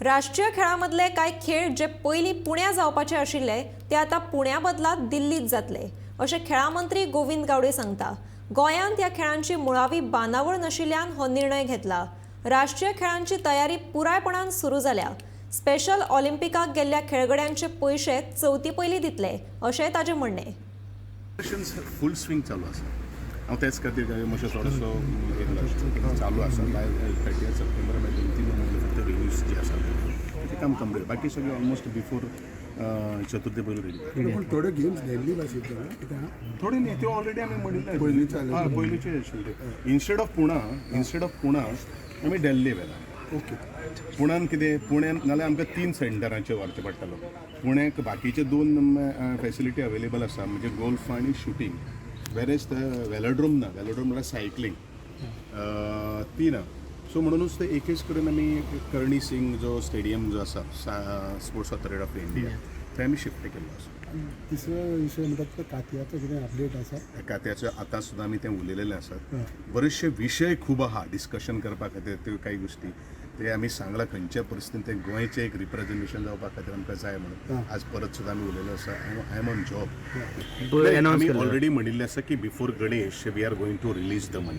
राष्ट्रीय खेळामधले कांय खेळ जे पयलीं पुण्या जावपाचे आशिल्ले ते आता पुण्या बदला दिल्लीत जातले अशें खेळा मंत्री गोविंद गावडे सांगता। गोंयांत ह्या खेळांची मुळावी बांदावळ नाशिल्ल्यान हो निर्णय घेतला। राष्ट्रीय खेळांची तयारी पुरायपणान सुरू जाल्या। स्पेशल ऑलिंपिकाक गेल्ल्या खेळगड्यांचे पयशे चवथी पयलीं दितले अशें ताजें म्हणणें। फुल स्विंग चालू आसा। हांव तेच खातीर मातसो थोडोसो चालू आसा। बाय 30 सप्टेंबर मागीर 2-3 म्हयने फक्त रिव्यूज जी आसा तें काम कंप्लीट, बाकी सगळें ऑलमोस्ट बिफोर चतुर्थी पयलीं रेडी। पण थोडे गेम्स दिल्ली भाशेचे थोडे न्ही, त्यो ऑलरेडी आमी म्हणिल्ले पयलींचे आशिल्ले। इन्स्टेड ऑफ पुणा आमी दिल्ली व्हेला। ओके, पुण्यान कितें, पुण्यान नाल्यार आमकां 3 सेंटरांचेर व्हरचें पडटलो। पुण्याक बाकीचे 2 फॅसिलिटी अवेलेबल आसा, म्हणजे गोल्फ आनी शूटिंग, वेरेज वेलोड्रोम ना। वेलोड्रोम म्हळ्यार सायकलिंग ती ना। सो म्हणूनच ते एकेच कडेन आमी कर्णी सिंग जो स्टेडियम जो आसा स्पोर्ट्स ऑथॉरिटी ऑफ इंडिया थंय आमी शिफ्ट केल्लो आसा। तिसरो विशय म्हणटात तो कातयाचो कितें अपडेट आसा? कात्याचो आतां सुद्दां आमी तें उलयलेलें आसात। बरेचशे विशय खूब आहा डिस्कशन करपा खातीर। त्यो काही गोश्टी ते आमी सांगला खंयच्या परिस्थितीन ते गोंयचें एक रिप्रेझेंटेशन जावपा खातीर आमकां जाय म्हणून आज परत सुद्दां आमी उलयलें आसा। I am on job. आमी ऑलरेडी म्हणिल्लें आसा की before Ganesh we are going to release the money.